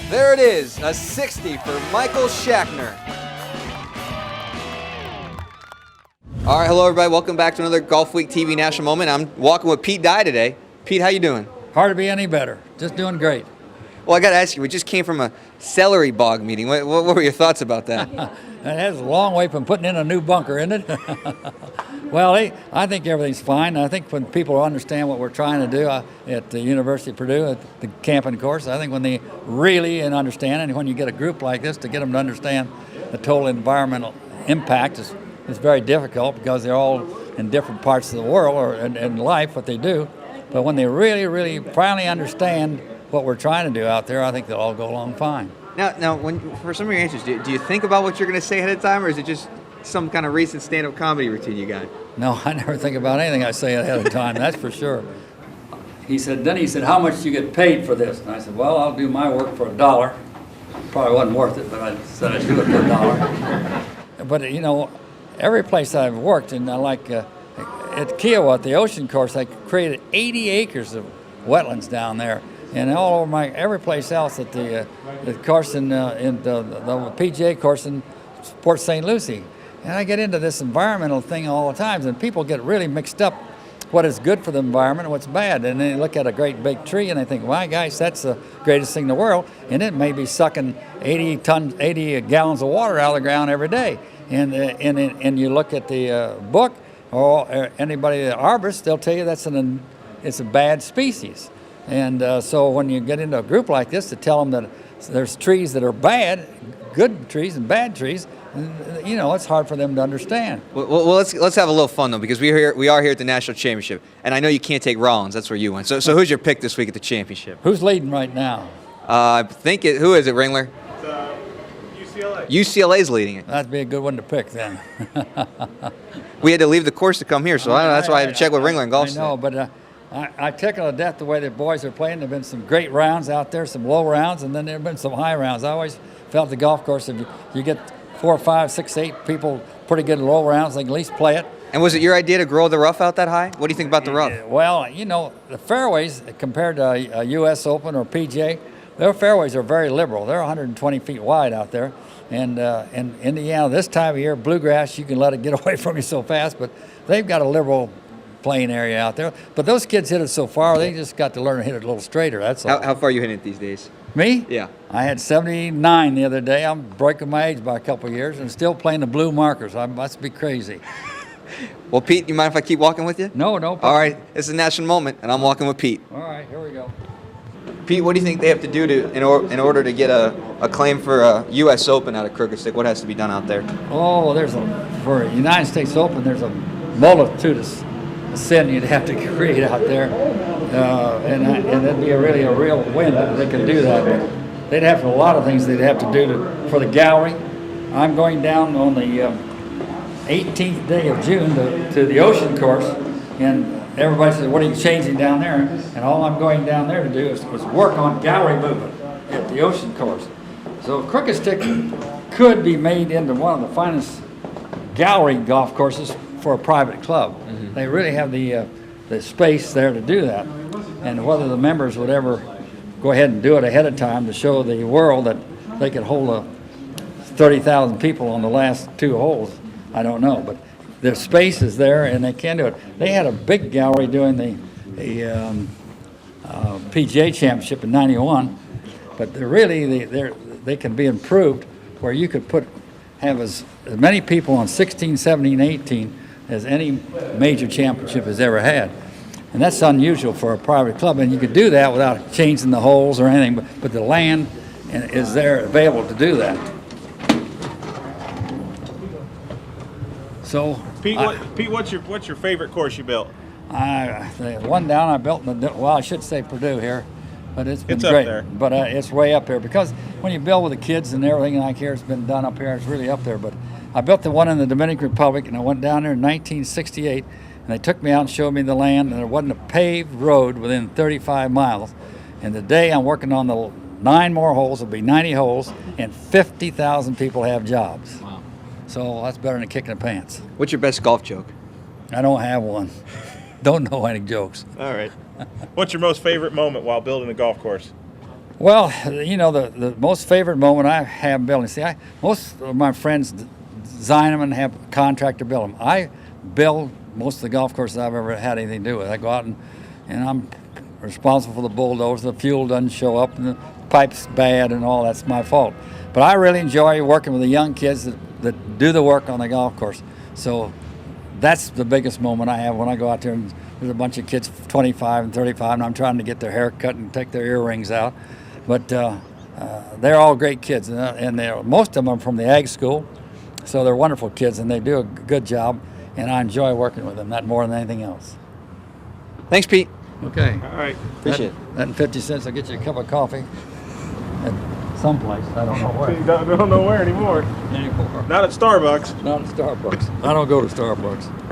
There it is, a 60 for Michael Shackner. All right, hello everybody. Welcome back to another Golfweek TV National Moment. I'm walking with Pete Dye today. Pete, how you doing? Hard to be any better. Just doing great. Well, I got to ask you, we just came from a celery bog meeting. What were your thoughts about that? That's a long way from putting in a new bunker, isn't it? Well, I think everything's fine. I think when people understand what we're trying to do at the University of Purdue, at the camping course, I think when they really understand, and when you get a group like this, to get them to understand the total environmental impact is very difficult because they're all in different parts of the world or in life, what they do. But when they really finally understand what we're trying to do out there, I think they'll all go along fine. Now, for some of your answers, do you think about what you're going to say ahead of time, or is it just some kind of recent stand-up comedy routine you got? No, I never think about anything I say ahead of time, that's for sure. He said, how much do you get paid for this? And I said, well, I'll do my work for $1. Probably wasn't worth it, but I said I'd do it for $1. But, you know, every place I've worked, and I like at Kiowa, at the ocean course, I created 80 acres of wetlands down there. And all over every place else at the course in the PGA course in Port St. Lucie. And I get into this environmental thing all the time, and people get really mixed up what is good for the environment and what's bad. And they look at a great big tree and they think, "My gosh, that's the greatest thing in the world," and it may be sucking 80 gallons of water out of the ground every day. And you look at the book or anybody at arborist, they'll tell you it's a bad species. And so when you get into a group like this to tell them that there's trees that are bad, good trees and bad trees, you know, it's hard for them to understand. Well, let's have a little fun though, because we are here at the National Championship, and I know you can't take Rollins. That's where you went. So who's your pick this week at the championship? Who's leading right now? I think who is it, Ringler? It's UCLA. UCLA's leading it. That'd be a good one to pick then. We had to leave the course to come here, so that's why I had to check with Ringler and Golf. I know, but I tickle to death the way the boys are playing. There have been some great rounds out there, some low rounds, and then there have been some high rounds. I always felt the golf course, if you get 4, 5, 6, 8 people pretty good low rounds, they can at least play it. And was it your idea to grow the rough out that high? What do you think about the rough? Well, you know, the fairways compared to a U.S. Open or PGA, their fairways are very liberal. They're 120 feet wide out there. And in Indiana, this time of year, bluegrass, you can let it get away from you so fast, but they've got a liberal playing area out there. But those kids hit it so far, they just got to learn to hit it a little straighter, that's all. How far are you hitting it these days? Me? Yeah. I had 79 the other day. I'm breaking my age by a couple of years and still playing the blue markers. I must be crazy. Well, Pete, you mind if I keep walking with you? No. All right, it's a national moment, and I'm walking with Pete. All right, here we go. Pete, what do you think they have to do in order to get a claim for a U.S. Open out of Crooked Stick? What has to be done out there? Oh, for a United States Open, there's a multitude of sin you'd have to create out there, and that'd be really a real win if they could do that. But they'd have a lot of things they'd have to do for the gallery. I'm going down on the 18th day of June to the ocean course, and everybody says, "What are you changing down there?" And all I'm going down there to do is work on gallery movement at the ocean course. So Crooked Stick could be made into one of the finest gallery golf courses for a private club. Mm-hmm. They really have the space there to do that. And whether the members would ever go ahead and do it ahead of time to show the world that they could hold 30,000 people on the last 2 holes, I don't know. But the space is there and they can do it. They had a big gallery doing the PGA Championship in '91, but they can be improved where you could have as many people on 16, 17, 18 as any major championship has ever had. And that's unusual for a private club, and you could do that without changing the holes or anything, but the land is there available to do that. So Pete, what's your favorite course you built? The one down I built I should say Purdue here, but it's been up great. there. But it's way up here because when you build with the kids and everything like here, it's been done up here. It's really up there. But I built the one in the Dominican Republic, and I went down there in 1968, and they took me out and showed me the land, and there wasn't a paved road within 35 miles. And today I'm working on the 9 more holes. It'll be 90 holes, and 50,000 people have jobs. Wow. So that's better than kicking the pants. What's your best golf joke? I don't have one. Don't know any jokes. All right. What's your most favorite moment while building a golf course? Well, you know, the most favorite moment I have building. See, most of my friends design them and have a contractor build them. I build most of the golf courses I've ever had anything to do with. I go out and I'm responsible for the bulldozer. The fuel doesn't show up and the pipe's bad and all that's my fault. But I really enjoy working with the young kids that do the work on the golf course. So that's the biggest moment I have when I go out there and there's a bunch of kids 25 and 35 and I'm trying to get their hair cut and take their earrings out. But they're all great kids, and most of them are from the ag school, so they're wonderful kids, and they do a good job, and I enjoy working with them, that more than anything else. Thanks, Pete. Okay. All right. Appreciate it. That and 50 cents will get you a cup of coffee at someplace. I don't know where. You don't know where anymore. Anymore. Not at Starbucks. Not at Starbucks. I don't go to Starbucks.